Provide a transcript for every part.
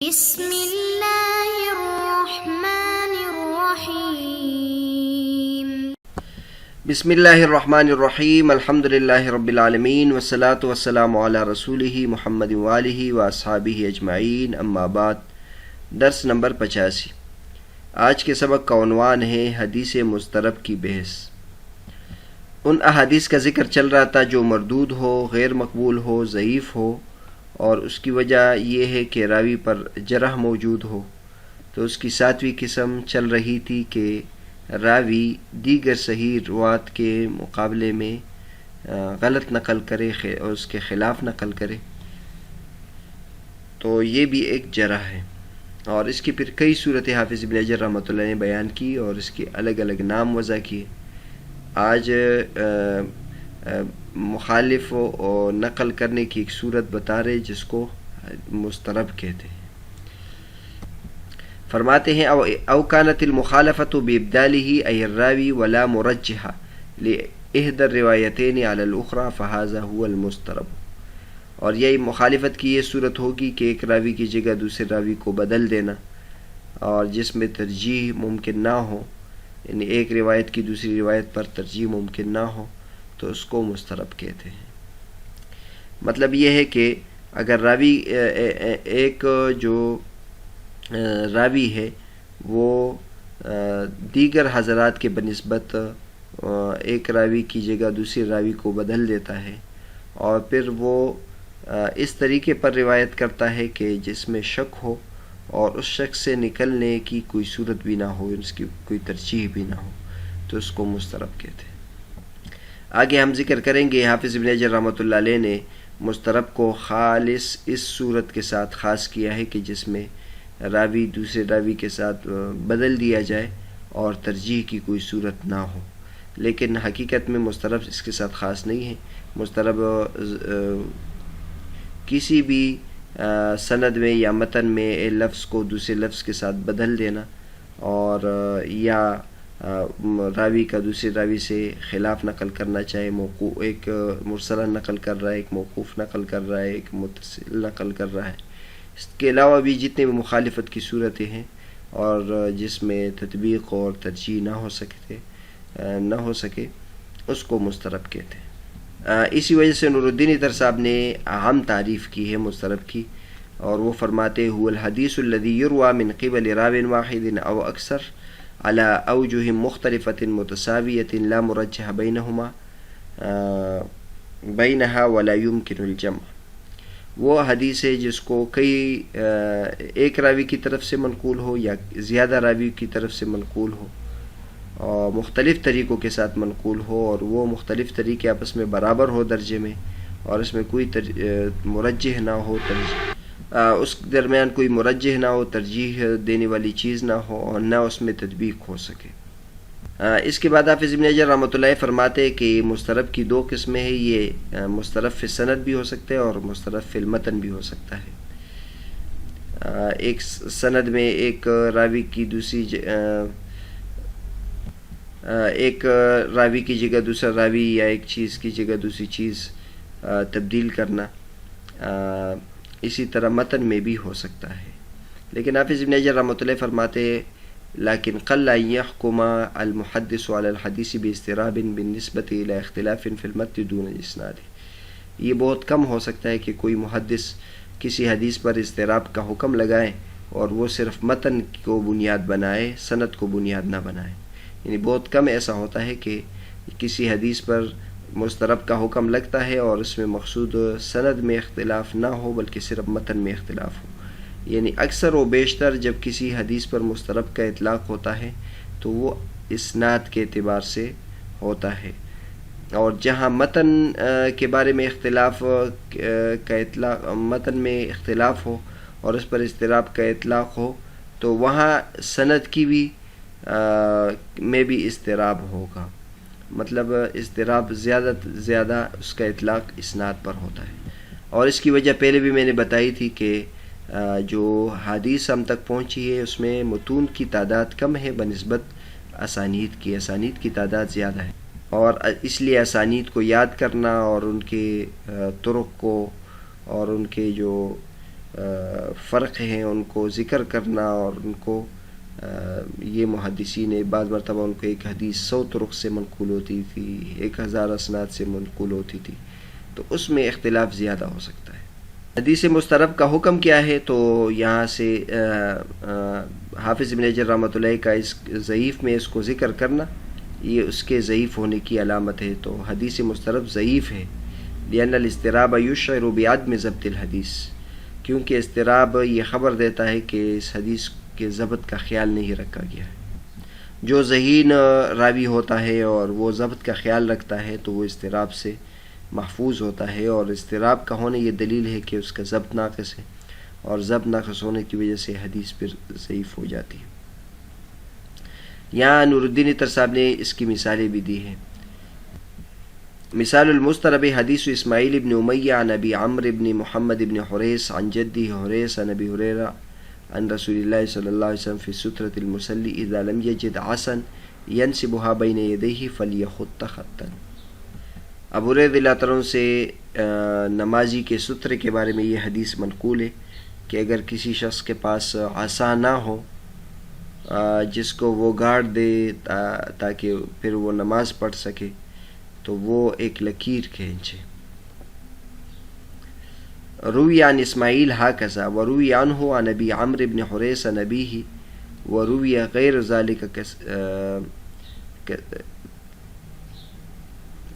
بسم اللہ الرحمن الرحیم بسم اللہ الرحمن الرحیم الحمد للہ رب العالمین والصلاة والسلام علی رسولہ محمد وآلہ واصحابہ اجمعین اما بعد۔ درس نمبر 85۔ آج کے سبق کا عنوان ہے حدیث مضطرب کی بحث۔ ان احادیث کا ذکر چل رہا تھا جو مردود ہو، غیر مقبول ہو، ضعیف ہو، اور اس کی وجہ یہ ہے کہ راوی پر جرح موجود ہو۔ تو اس کی 7ویں قسم چل رہی تھی کہ راوی دیگر صحیح روات کے مقابلے میں غلط نقل کرے اور اس کے خلاف نقل کرے، تو یہ بھی ایک جرح ہے، اور اس کی پھر کئی صورتیں حافظ ابن حجر رحمۃ اللہ نے بیان کی اور اس کے الگ الگ نام وضع کیے۔ آج مخالف اور نقل کرنے کی ایک صورت بتا رہے جس کو مضطرب کہتے ہیں۔ فرماتے ہیں او کانت المخالفۃ بابدالہ ای الراوی ولا مرجح لاحدى الروایتین علی الاخری فهذا هو المضطرب۔ اور یہی مخالفت کی یہ صورت ہوگی کہ ایک راوی کی جگہ دوسرے راوی کو بدل دینا، اور جس میں ترجیح ممکن نہ ہو، یعنی ایک روایت کی دوسری روایت پر ترجیح ممکن نہ ہو، تو اس کو مضطرب کہتے ہیں۔ مطلب یہ ہے کہ اگر راوی ایک جو راوی ہے وہ دیگر حضرات کے بنسبت ایک راوی کی جگہ دوسری راوی کو بدل دیتا ہے، اور پھر وہ اس طریقے پر روایت کرتا ہے کہ جس میں شک ہو اور اس شک سے نکلنے کی کوئی صورت بھی نہ ہو، اس کی کوئی ترجیح بھی نہ ہو، تو اس کو مضطرب کہتے ہیں۔ آگے ہم ذکر کریں گے حافظ ابن حجر رحمۃ اللہ علیہ نے مضطرب کو خالص اس صورت کے ساتھ خاص کیا ہے کہ جس میں راوی دوسرے راوی کے ساتھ بدل دیا جائے اور ترجیح کی کوئی صورت نہ ہو، لیکن حقیقت میں مضطرب اس کے ساتھ خاص نہیں ہے۔ مضطرب کسی بھی سند میں یا متن میں ایک لفظ کو دوسرے لفظ کے ساتھ بدل دینا، اور یا راوی کا دوسرے راوی سے خلاف نقل کرنا، چاہے ایک مرسل نقل کر رہا ہے، ایک موقوف نقل کر رہا ہے، ایک متصل نقل کر رہا ہے۔ اس کے علاوہ بھی جتنے بھی مخالفت کی صورتیں ہیں اور جس میں تطبیق اور ترجیح نہ ہو سکے اس کو مضطرب کہتے ہیں۔ اسی وجہ سے نور الدین اطہر صاحب نے اہم تعریف کی ہے مضطرب کی، اور وہ فرماتے هو الحدیث الذي يروى من قبل راو واحد او اکثر على اوجه مختلفة متساوية لا مرجح بينها ولا يمكن الجمع۔ وہ حدیث ہے جس کو ایک راوی کی طرف سے منقول ہو یا زیادہ راوی کی طرف سے منقول ہو، اور مختلف طریقوں کے ساتھ منقول ہو، اور وہ مختلف طریقے آپس میں برابر ہو درجے میں، اور اس میں کوئی مرجح نہ ہو، اس درمیان کوئی مرجح نہ ہو، ترجیح دینے والی چیز نہ ہو، اور نہ اس میں تطبیق ہو سکے۔ اس کے بعد حافظ ابن حجر رحمۃ اللہ فرماتے ہیں کہ مضطرب کی 2 قسمیں ہیں، یہ مضطرب فی السند بھی ہو سکتا ہے اور مضطرب فی المتن بھی ہو سکتا ہے۔ ایک سند میں ایک راوی کی جگہ دوسرا راوی یا ایک چیز کی جگہ دوسری چیز تبدیل کرنا، اسی طرح متن میں بھی ہو سکتا ہے۔ لیکن حافظ ابن حجر رحمۃ اللہ فرماتے ہیں لیکن قل ان يحكم المحدث على الحديث باضطراب بالنسبة الى اختلاف في المتن دون الاسناد۔ یہ بہت کم ہو سکتا ہے کہ کوئی محدث کسی حدیث پر اضطراب کا حکم لگائے اور وہ صرف متن کو بنیاد بنائے، سند کو بنیاد نہ بنائے۔ یعنی بہت کم ایسا ہوتا ہے کہ کسی حدیث پر مضطرب کا حکم لگتا ہے اور اس میں مقصود سند میں اختلاف نہ ہو بلکہ صرف متن میں اختلاف ہو۔ یعنی اکثر و بیشتر جب کسی حدیث پر مضطرب کا اطلاق ہوتا ہے تو وہ اسناد کے اعتبار سے ہوتا ہے، اور جہاں متن کے بارے میں متن میں اختلاف ہو اور اس پر اضطراب کا اطلاق ہو، تو وہاں سند کی بھی میں بھی اضطراب ہوگا، مطلب اضطراب زیادہ اس کا اطلاق اسناد پر ہوتا ہے۔ اور اس کی وجہ پہلے بھی میں نے بتائی تھی کہ جو حدیث ہم تک پہنچی ہے اس میں متون کی تعداد کم ہے بنسبت اسانید کی تعداد زیادہ ہے، اور اس لیے اسانید کو یاد کرنا اور ان کے طرق کو اور ان کے جو فرق ہیں ان کو ذکر کرنا، اور ان کو یہ محدثین بعض مرتبہ ان کو ایک حدیث 100 طرق سے منقول ہوتی تھی، 1000 اسناد سے منقول ہوتی تھی، تو اس میں اختلاف زیادہ ہو سکتا ہے۔ حدیث مسترب کا حکم کیا ہے؟ تو یہاں سے حافظ ابن حجر رحمۃ اللہ کا اس ضعیف میں اس کو ذکر کرنا یہ اس کے ضعیف ہونے کی علامت ہے۔ تو حدیث مسترب ضعیف ہے، لأن الاضطراب یشعر بعدم ضبط الحدیث، کیونکہ اضطراب یہ خبر دیتا ہے کہ اس حدیث کے ضبط کا خیال نہیں رکھا گیا ہے۔ جو ذہین راوی ہوتا ہے اور وہ ضبط کا خیال رکھتا ہے تو وہ اضطراب سے محفوظ ہوتا ہے، اور اضطراب کا ہونے یہ دلیل ہے کہ اس کا ضبط ناقص ہے، اور ضبط ناقص ہونے کی وجہ سے حدیث پھر ضعیف ہو جاتی ہے۔ یہاں نور الدین عطر صاحب نے اس کی مثالیں بھی دی ہیں۔ مثال المسترب حدیث اسماعیل ابن امیہ عن ابی عمرو ابن محمد ابن حریث عن جدہ حریث عن ابی ہریرہ عن رسول اللہ صلی اللہ علیہ وسلم فی سترۃ المصلی اذا لم یجد عصا ینصبها بین یدیہ فلیخط خطا۔ ابو ہریرہ رضی اللہ عنہ سے نمازی کے سترے کے بارے میں یہ حدیث منقول ہے کہ اگر کسی شخص کے پاس عصا نہ ہو جس کو وہ گاڑ دے تاکہ پھر وہ نماز پڑھ سکے، تو وہ ایک لکیر کھینچے۔ روی عن اسماعیل ہاکذا وروی عنہ عن ابی عمرو بن حریث عن ابیہ وروی غیر ذلک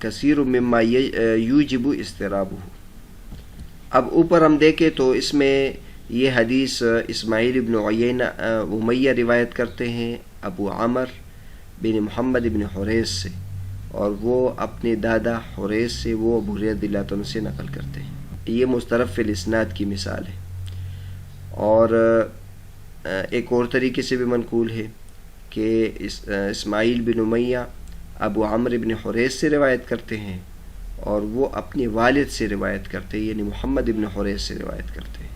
کثیر مما یوجب اضطرابہ۔ اب اوپر ہم دیکھیں تو اس میں یہ حدیث اسماعیل ابن امیہ روایت کرتے ہیں ابو عمر بن محمد بن حریث سے، اور وہ اپنے دادا حریث سے، وہ ابو ہریرہ رضی اللہ عنہ سے نقل کرتے ہیں۔ یہ مسترب فی الاسناد کی مثال ہے۔ اور ایک اور طریقے سے بھی منقول ہے کہ اسماعیل بن امیہ ابو عمرو بن حریث سے روایت کرتے ہیں، اور وہ اپنے والد سے روایت کرتے ہیں، یعنی محمد بن حریث سے روایت کرتے ہیں۔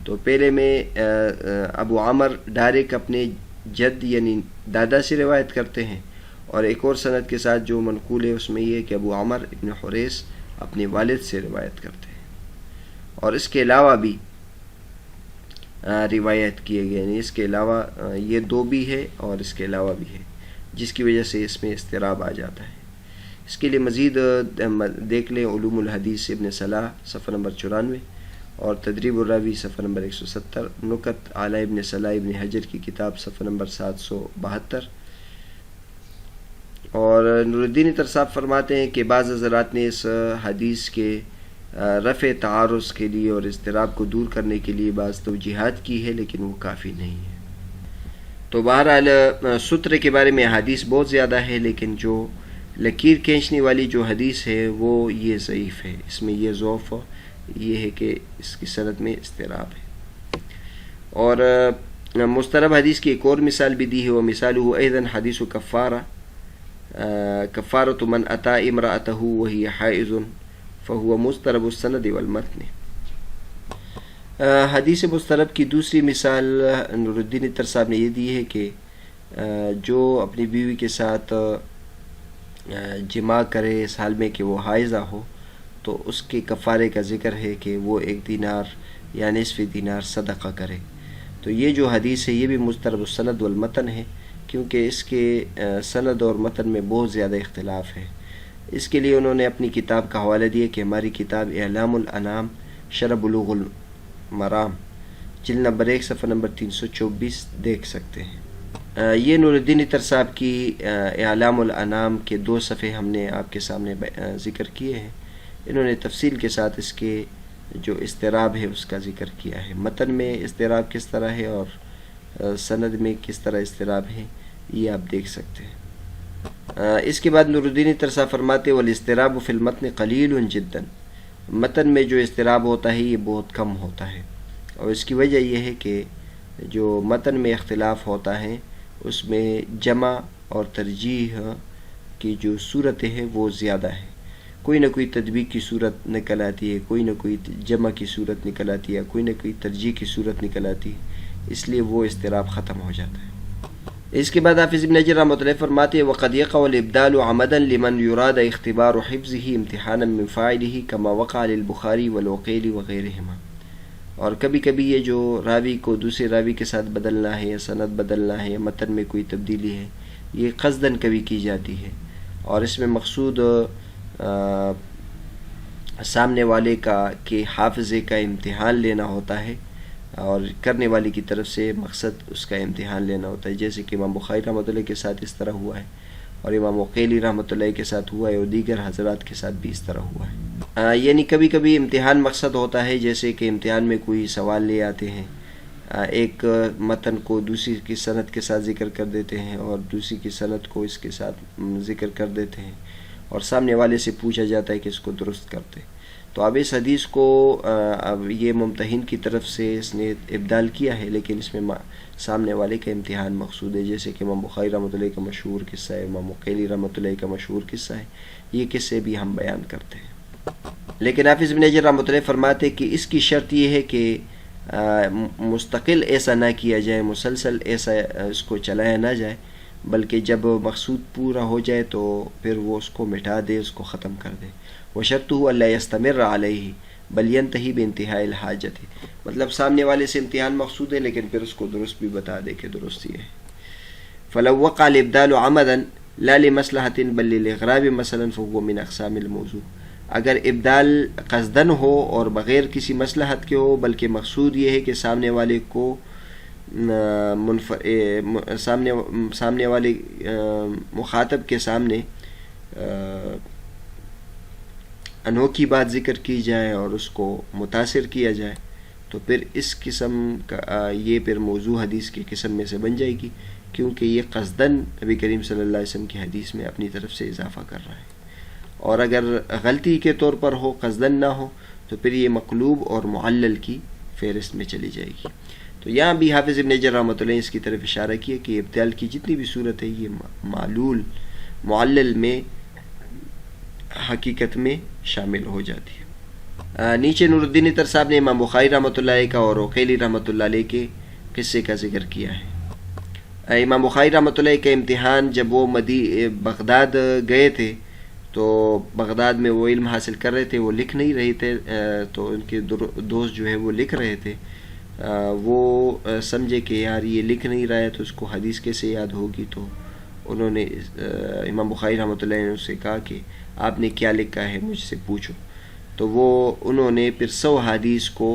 تو پہلے میں ابو عمر ڈائریکٹ اپنے جد یعنی دادا سے روایت کرتے ہیں، اور ایک اور سند کے ساتھ جو منقول ہے اس میں یہ ہے کہ ابو عمر ابن حریث اپنے والد سے روایت کرتے ہیں، اور اس کے علاوہ بھی روایت کیے گئے، یعنی اس کے علاوہ یہ دو بھی ہے اور اس کے علاوہ بھی ہے، جس کی وجہ سے اس میں اضطراب آ جاتا ہے۔ اس کے لیے مزید دیکھ لیں علوم الحدیث ابن صلاح صفحہ نمبر 94 اور تدریب الراوی صفحہ نمبر 170، نکت اعلی ابن صلاح ابن حجر کی کتاب صفحہ نمبر 772۔ اور نور الدین عطر صاحب فرماتے ہیں کہ بعض حضرات نے اس حدیث کے رفع تعارض کے لیے اور اضطراب کو دور کرنے کے لیے بعض توجیحات کی ہے، لیکن وہ کافی نہیں ہے۔ تو بہرحال سترے کے بارے میں حدیث بہت زیادہ ہے، لیکن جو لکیر کھینچنے والی جو حدیث ہے وہ یہ ضعیف ہے، اس میں یہ ضعف یہ ہے کہ اس کی سند میں اضطراب ہے۔ اور مسترب حدیث کی ایک اور مثال بھی دی ہے، وہ مثالہ ایضا حدیث کفارۃ من اتی امرأتہ وہی حائض فہو مسترب السند والمتن۔ حدیث مسترب کی دوسری مثال نور الدین عطر صاحب نے یہ دی ہے کہ جو اپنی بیوی کے ساتھ جماع کرے اس حال میں کہ وہ حائضہ ہو، تو اس کے کفارے کا ذکر ہے کہ وہ 1 دینار یا نصف دینار صدقہ کرے۔ تو یہ جو حدیث ہے یہ بھی مسترب السند والمتن ہے، کیونکہ اس کے سند اور متن میں بہت زیادہ اختلاف ہے۔ اس کے لیے انہوں نے اپنی کتاب کا حوالہ دیا کہ ہماری کتاب اعلام الانام شرح بلوغ المرام جلد نمبر 1 صفحہ نمبر 324 دیکھ سکتے ہیں۔ یہ نور الدین عطر صاحب کی اعلام الانام کے 2 صفحے ہم نے آپ کے سامنے ذکر کیے ہیں۔ انہوں نے تفصیل کے ساتھ اس کے جو اضطراب ہے اس کا ذکر کیا ہے، متن میں اضطراب کس طرح ہے اور سند میں کس طرح اضطراب ہے، یہ آپ دیکھ سکتے ہیں۔ اس کے بعد نور الدین عطر صاحب فرماتے والاضطراب فی المتن قلیل جدا، متن میں جو اضطراب ہوتا ہے یہ بہت کم ہوتا ہے، اور اس کی وجہ یہ ہے کہ جو متن میں اختلاف ہوتا ہے اس میں جمع اور ترجیح کی جو صورتیں ہیں وہ زیادہ ہیں، کوئی نہ کوئی تطبیق کی صورت نکل آتی ہے، کوئی نہ کوئی جمع کی صورت نکل آتی ہے، کوئی نہ کوئی ترجیح کی صورت نکل آتی ہے، اس لیے وہ اضطراب ختم ہو جاتا ہے۔ اس کے بعد حافظ ابن حجر رحمۃ اللہ فرماتے ہیں وقد يقع الابدال عمدا لمن يراد اختبار حفظه امتحانا من فاعله كما وقع للبخاری والعقیل وغیرهما۔ اور کبھی کبھی یہ جو راوی کو دوسرے راوی کے ساتھ بدلنا ہے یا سند بدلنا ہے یا متن میں کوئی تبدیلی ہے، یہ قصداً کبھی کی جاتی ہے، اور اس میں مقصود سامنے والے کا کہ حافظے کا امتحان لینا ہوتا ہے، اور کرنے والے کی طرف سے مقصد اس کا امتحان لینا ہوتا ہے، جیسے کہ امام بخاری رحمۃ اللہ کے ساتھ اس طرح ہوا ہے، اور امام عقیلی رحمۃ اللہ کے ساتھ ہوا ہے، اور دیگر حضرات کے ساتھ بھی اس طرح ہوا ہے۔ یعنی کبھی کبھی امتحان مقصد ہوتا ہے، جیسے کہ امتحان میں کوئی سوال لے آتے ہیں، ایک متن کو دوسری کی سند کے ساتھ ذکر کر دیتے ہیں اور دوسری کی سند کو اس کے ساتھ ذکر کر دیتے ہیں، اور سامنے والے سے پوچھا جاتا ہے کہ اس کو درست کرتے۔ تو اب اس حدیث کو اب یہ ممتحن کی طرف سے اس نے ابدال کیا ہے، لیکن اس میں سامنے والے کا امتحان مقصود ہے، جیسے کہ امام بخاری رحمۃ اللہ کا مشہور قصہ ہے، امام عقیلی رحمۃ اللہ کا مشہور قصہ ہے، یہ قصے بھی ہم بیان کرتے ہیں۔ لیکن حافظ ابن حجر رحمۃ اللہ فرماتے کہ اس کی شرط یہ ہے کہ مستقل ایسا نہ کیا جائے، مسلسل ایسا اس کو چلایا نہ جائے، بلکہ جب مقصود پورا ہو جائے تو پھر وہ اس کو مٹا دے، اس کو ختم کر دے۔ وشرطہ الا یستمر علیہ بل ینتہی بانتہاء الحاجت، مطلب سامنے والے سے امتحان مقصود ہے، لیکن پھر اس کو درست بھی بتا دے کہ درست یہ ہے۔ فلو وقع الابدال عمدا لا لمصلحۃ بل للاغراب مثلا فهو من اقسام الموضوع، اگر ابدال قصدن ہو اور بغیر کسی مصلحت کے ہو، بلکہ مقصود یہ ہے کہ سامنے والے کو سامنے والے مخاطب کے سامنے انوکھی بات ذکر کی جائے اور اس کو متاثر کیا جائے، تو پھر اس قسم کا یہ پھر موضوع حدیث کی قسم میں سے بن جائے گی، کیونکہ یہ قصدن نبی کریم صلی اللہ علیہ وسلم کی حدیث میں اپنی طرف سے اضافہ کر رہا ہے۔ اور اگر غلطی کے طور پر ہو، قصدن نہ ہو، تو پھر یہ مقلوب اور معلل کی فہرست میں چلی جائے گی۔ تو یہاں بھی حافظ ابن حجر رحمۃ اللہ اس کی طرف اشارہ کیا کہ ابدال کی جتنی بھی صورت ہے یہ معلول معلل میں حقیقت میں شامل ہو جاتی ہے۔ نیچے نور الدین عطر صاحب نے امام بخاری رحمۃ اللہ کا اور عقیلی رحمۃ اللہ علیہ کے قصے کا ذکر کیا ہے۔ امام بخاری رحمۃ اللہ کا امتحان جب وہ بغداد گئے تھے تو بغداد میں وہ علم حاصل کر رہے تھے، وہ لکھ نہیں رہے تھے، تو ان کے دوست جو ہے وہ لکھ رہے تھے، وہ سمجھے کہ یار یہ لکھ نہیں رہا ہے تو اس کو حدیث کیسے یاد ہوگی، تو انہوں نے امام بخاری رحمۃ اللہ نے اس سے کہا کہ آپ نے کیا لکھا ہے مجھ سے پوچھو، تو انہوں نے پھر 100 حدیث کو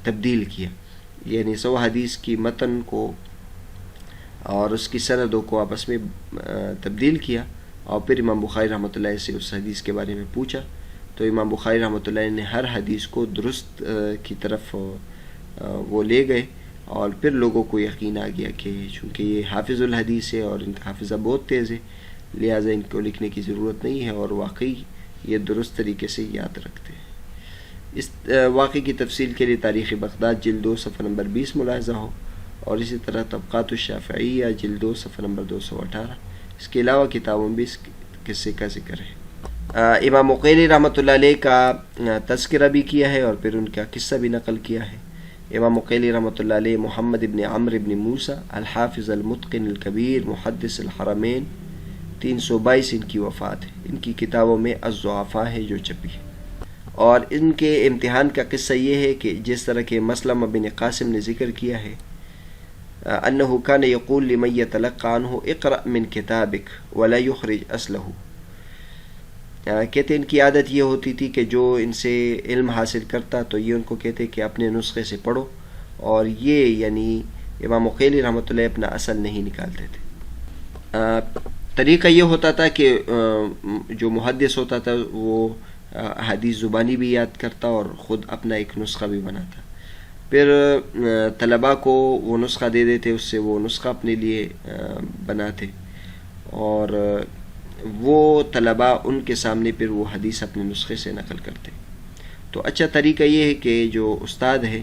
تبدیل کیا، یعنی 100 حدیث کی متن کو اور اس کی سندوں کو آپس میں تبدیل کیا، اور پھر امام بخاری رحمۃ اللہ سے اس حدیث کے بارے میں پوچھا، تو امام بخاری رحمۃ اللہ نے ہر حدیث کو درست کی طرف وہ لے گئے، اور پھر لوگوں کو یقین آ گیا کہ چونکہ یہ حافظ الحدیث ہے اور ان کا حافظہ بہت تیز ہے، لہٰذا ان کو لکھنے کی ضرورت نہیں ہے، اور واقعی یہ درست طریقے سے یاد رکھتے ہیں۔ اس واقعے کی تفصیل کے لیے تاریخ بغداد جلد 2 صفحہ نمبر 20 ملاحظہ ہو، اور اسی طرح طبقات الشافعیہ جلد 2 صفحہ نمبر 218، اس کے علاوہ کتابوں میں اس قصے کا ذکر ہے۔ امام عقیلی رحمۃ اللہ علیہ کا تذکرہ بھی کیا ہے اور پھر ان کا قصہ بھی نقل کیا ہے۔ امام عقیلی رحمۃ اللہ علیہ محمد ابن عمرو ابن موسیٰ الحافظ المتقن الکبیر محدث الحرمین 322 ان کی وفات ہے۔ ان کی کتابوں میں الضعفاء ہے جو چھپی ہے، اور ان کے امتحان کا قصہ یہ ہے کہ جس طرح کہ مسلمہ بن قاسم نے ذکر کیا ہے، انه كان يقول لمن يتلقى عنه اقرأ من كتابك ولا يخرج اصله، کہتے ان کی عادت یہ ہوتی تھی کہ جو ان سے علم حاصل کرتا تو یہ ان کو کہتے کہ اپنے نسخے سے پڑھو، اور یہ یعنی امام عقیلی رحمۃ اللہ اپنا اصل نہیں نکالتے تھے۔ طریقہ یہ ہوتا تھا کہ جو محدث ہوتا تھا وہ حدیث زبانی بھی یاد کرتا اور خود اپنا ایک نسخہ بھی بناتا، پھر طلباء کو وہ نسخہ دے دیتے، اس سے وہ نسخہ اپنے لیے بناتے، اور وہ طلباء ان کے سامنے پھر وہ حدیث اپنے نسخے سے نقل کرتے۔ تو اچھا طریقہ یہ ہے کہ جو استاد ہے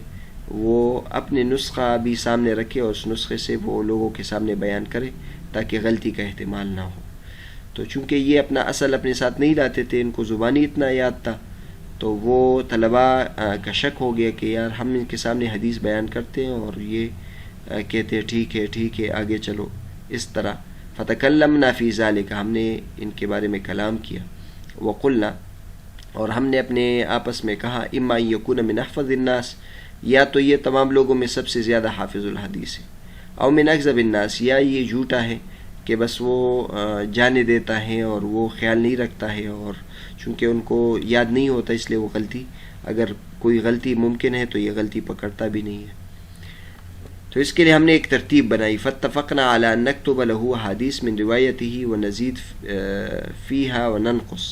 وہ اپنے نسخہ بھی سامنے رکھے اور اس نسخے سے وہ لوگوں کے سامنے بیان کرے تاکہ غلطی کا احتمال نہ ہو۔ تو چونکہ یہ اپنا اصل اپنے ساتھ نہیں لاتے تھے، ان کو زبانی اتنا یاد تھا، تو وہ طلباء کا شک ہو گیا کہ یار ہم ان کے سامنے حدیث بیان کرتے ہیں اور یہ کہتے ہیں ٹھیک ہے آگے چلو، اس طرح فتکلمنا فی ذالک، ہم نے ان کے بارے میں کلام کیا، وقلنا اور ہم نے اپنے آپس میں کہا اما یکون من احفظ الناس، یا تو یہ تمام لوگوں میں سب سے زیادہ حافظ الحدیث ہے، او من اکذب الناس، یا یہ جھوٹا ہے کہ بس وہ جانے دیتا ہے اور وہ خیال نہیں رکھتا ہے، اور چونکہ ان کو یاد نہیں ہوتا اس لیے وہ غلطی، اگر کوئی غلطی ممکن ہے تو یہ غلطی پکڑتا بھی نہیں ہے۔ تو اس کے لیے ہم نے ایک ترتیب بنائی، فاتفقنا علی ان نکتب له احادیث من روایته ونزید فیہا وننقص،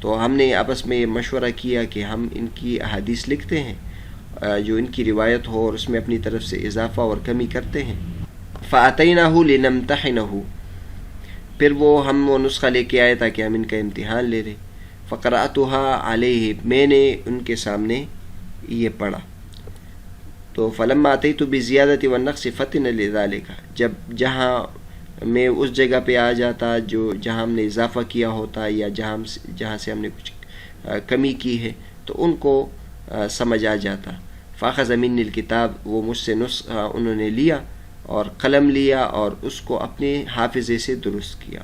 تو ہم نے آپس میں مشورہ کیا کہ ہم ان کی احادیث لکھتے ہیں جو ان کی روایت ہو، اور اس میں اپنی طرف سے اضافہ اور کمی کرتے ہیں۔ فاتیناہ لنمتحنہ، پھر وہ نسخہ لے کے آئے تاکہ ہم ان کا امتحان لے لیں۔ فقرأتها علیہ، میں نے ان کے سامنے یہ پڑھا۔ تو فلما اتیت بزیادۃ والنقص فتن لذالک، جہاں میں اس جگہ پہ آ جاتا جہاں ہم نے اضافہ کیا ہوتا یا جہاں سے ہم نے کچھ کمی کی ہے تو ان کو سمجھ آ جاتا۔ فاخذ منی الکتاب، وہ مجھ سے نسخہ انہوں نے لیا اور قلم لیا اور اس کو اپنے حافظے سے درست کیا۔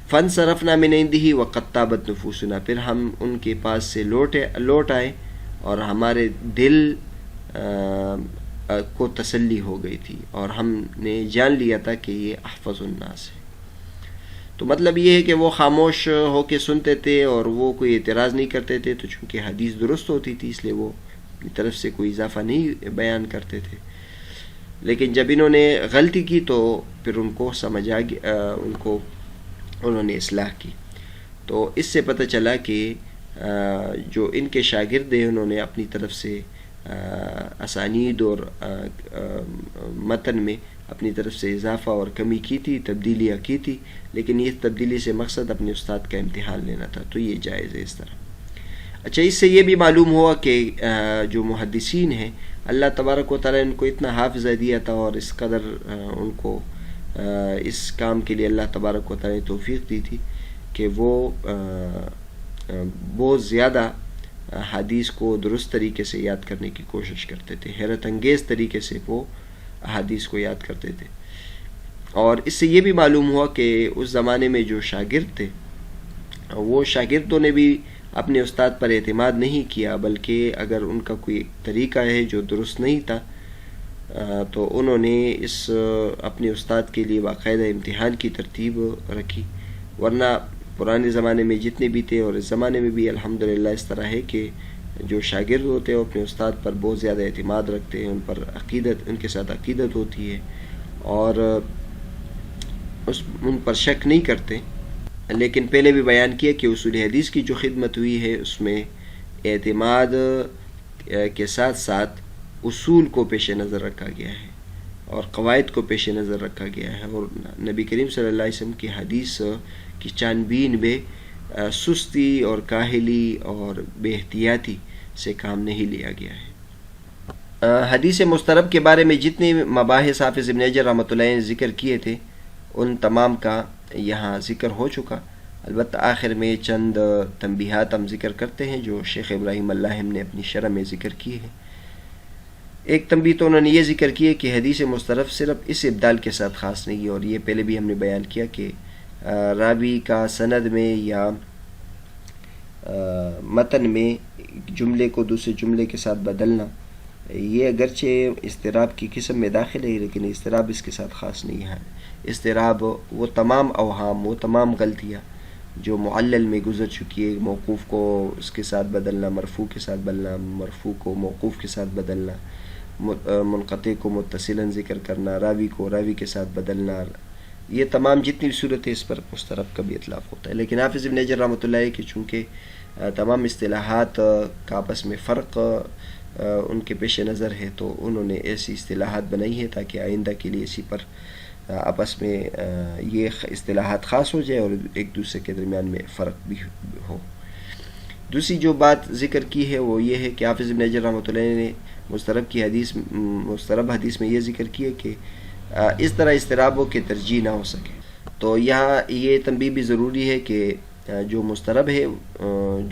فانصرفنا من عنده وقد طابت نفوسنا، پھر ہم ان کے پاس سے لوٹ آئے اور ہمارے دل کو تسلی ہو گئی تھی، اور ہم نے جان لیا تھا کہ یہ احفظ الناس ہے۔ تو مطلب یہ ہے کہ وہ خاموش ہو کے سنتے تھے اور وہ کوئی اعتراض نہیں کرتے تھے، تو چونکہ حدیث درست ہوتی تھی اس لیے وہ اپنی طرف سے کوئی اضافہ نہیں بیان کرتے تھے، لیکن جب انہوں نے غلطی کی تو پھر ان کو سمجھ آ گیا، انہوں نے اصلاح کی۔ تو اس سے پتہ چلا کہ جو ان کے شاگرد ہیں انہوں نے اپنی طرف سے اسانید اور متن میں اپنی طرف سے اضافہ اور کمی کی تھی، تبدیلیاں کی تھی، لیکن یہ تبدیلی سے مقصد اپنے استاد کا امتحان لینا تھا، تو یہ جائز ہے اس طرح۔ اچھا، اس سے یہ بھی معلوم ہوا کہ جو محدثین ہیں اللہ تبارک و تعالیٰ ان کو اتنا حافظہ دیا تھا اور اس قدر ان کو اس کام کے لیے اللہ تبارک و تعالیٰ نے توفیق دی تھی کہ وہ بہت زیادہ حدیث کو درست طریقے سے یاد کرنے کی کوشش کرتے تھے، حیرت انگیز طریقے سے وہ حدیث کو یاد کرتے تھے۔ اور اس سے یہ بھی معلوم ہوا کہ اس زمانے میں جو شاگرد تھے وہ شاگردوں نے بھی اپنے استاد پر اعتماد نہیں کیا، بلکہ اگر ان کا کوئی طریقہ ہے جو درست نہیں تھا تو انہوں نے اپنے استاد کے لیے باقاعدہ امتحان کی ترتیب رکھی۔ ورنہ پرانے زمانے میں جتنے بھی تھے اور اس زمانے میں بھی الحمدللہ اس طرح ہے کہ جو شاگرد ہوتے ہیں وہ اپنے استاد پر بہت زیادہ اعتماد رکھتے ہیں، ان کے ساتھ عقیدت ہوتی ہے اور ان پر شک نہیں کرتے۔ لیکن پہلے بھی بیان کیا کہ اصول حدیث کی جو خدمت ہوئی ہے اس میں اعتماد کے ساتھ ساتھ اصول کو پیش نظر رکھا گیا ہے اور قواعد کو پیش نظر رکھا گیا ہے، اور نبی کریم صلی اللہ علیہ وسلم کی حدیث کی چھانبین میں سستی اور کاہلی اور بے احتیاطی سے کام نہیں لیا گیا ہے۔ حدیث مسترب کے بارے میں جتنے مباحث حافظ ابن حجر رحمۃ اللہ نے ذکر کیے تھے ان تمام کا یہاں ذکر ہو چکا، البتہ آخر میں چند تنبیہات ہم ذکر کرتے ہیں جو شیخ ابراہیم اللاہم نے اپنی شرح میں ذکر کی ہے۔ ایک تنبیہ تو انہوں نے یہ ذکر کی ہے کہ حدیث مسترب صرف اس ابدال کے ساتھ خاص نہیں ہے، اور یہ پہلے بھی ہم نے بیان کیا کہ راوی کا سند میں یا متن میں جملے کو دوسرے جملے کے ساتھ بدلنا یہ اگرچہ اضطراب کی قسم میں داخل ہے، لیکن اضطراب اس کے ساتھ خاص نہیں ہے۔ اضطراب وہ تمام اوہام، وہ تمام غلطیاں جو معلل میں گزر چکی ہے، موقوف کو اس کے ساتھ بدلنا، مرفوع کے ساتھ بدلنا، مرفوع کو موقوف کے ساتھ بدلنا، منقطع کو متصلاً ذکر کرنا، راوی کو راوی کے ساتھ بدلنا، یہ تمام جتنی صورتیں اس پر مسترب کا بھی اطلاق ہوتا ہے۔ لیکن حافظ ابن حجر رحمۃ اللہ علیہ کی چونکہ تمام اصطلاحات کا آپس میں فرق ان کے پیش نظر ہے تو انہوں نے ایسی اصطلاحات بنائی ہے تاکہ آئندہ کے لیے اسی پر آپس میں یہ اصطلاحات خاص ہو جائے اور ایک دوسرے کے درمیان میں فرق بھی ہو۔ دوسری جو بات ذکر کی ہے وہ یہ ہے کہ حافظ ابن حجر رحمۃ اللہ نے مسترب حدیث میں یہ ذکر کی ہے کہ اس طرح اضطرابوں کے ترجیح نہ ہو سکے۔ تو یہاں یہ تنبیہ بھی ضروری ہے کہ جو مسترب ہے،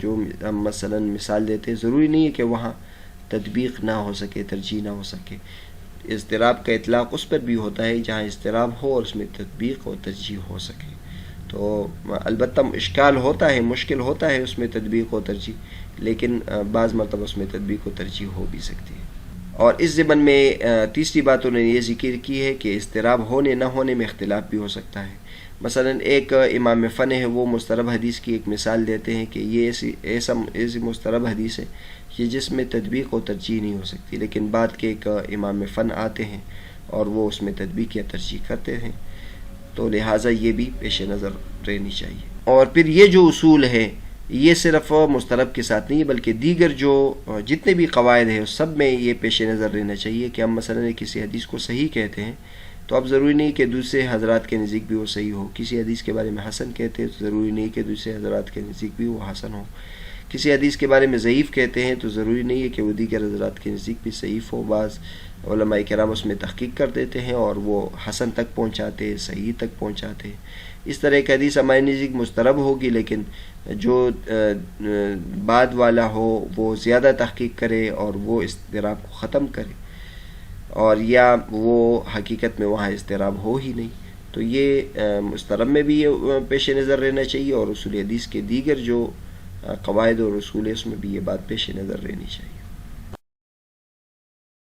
جو ہم مثلا مثال دیتے ہیں، ضروری نہیں ہے کہ وہاں تطبیق نہ ہو سکے، ترجیح نہ ہو سکے۔ اضطراب کا اطلاق اس پر بھی ہوتا ہے جہاں اضطراب ہو اور اس میں تطبیق اور ترجیح ہو سکے۔ تو البتہ اشکال ہوتا ہے، مشکل ہوتا ہے اس میں تطبیق و ترجیح، لیکن بعض مرتبہ اس میں تطبیق و ترجیح ہو بھی سکتی ہے۔ اور اس ضمن میں تیسری بات انہوں نے یہ ذکر کی ہے کہ اضطراب ہونے نہ ہونے میں اختلاف بھی ہو سکتا ہے۔ مثلا ایک امام فن ہے، وہ مضطرب حدیث کی ایک مثال دیتے ہیں کہ یہ ایسی مضطرب حدیث ہے کہ جس میں تطبیق و ترجیح نہیں ہو سکتی، لیکن بعد کے ایک امام فن آتے ہیں اور وہ اس میں تطبیق یا ترجیح کرتے ہیں، تو لہٰذا یہ بھی پیش نظر رہنی چاہیے۔ اور پھر یہ جو اصول ہے یہ صرف مضطرب کے ساتھ نہیں ہے، بلکہ دیگر جو جتنے بھی قواعد ہیں اس سب میں یہ پیش نظر رہنا چاہیے کہ ہم مثلا کسی حدیث کو صحیح کہتے ہیں تو اب ضروری نہیں کہ دوسرے حضرات کے نزدیک بھی وہ صحیح ہو، کسی حدیث کے بارے میں حسن کہتے ہیں تو ضروری نہیں کہ دوسرے حضرات کے نزدیک بھی وہ حسن ہو، کسی حدیث کے بارے میں ضعیف کہتے ہیں تو ضروری نہیں ہے کہ وہ دیگر حضرات کے نزدیک بھی ضعیف ہو۔ بعض علماء کرام اس میں تحقیق کر دیتے ہیں اور وہ حسن تک پہنچاتے، صحیح تک پہنچاتے۔ اس طرح ایک حدیث ہمارے نزدیک مضطرب ہوگی، لیکن جو بعد والا ہو وہ زیادہ تحقیق کرے اور وہ اضطراب کو ختم کرے، اور یا وہ حقیقت میں وہاں اضطراب ہو ہی نہیں، تو یہ مضطرب میں بھی یہ پیش نظر رہنا چاہیے، اور اصول حدیث کے دیگر جو قواعد اور اصول ہے اس میں بھی یہ بات پیش نظر رہنی چاہیے۔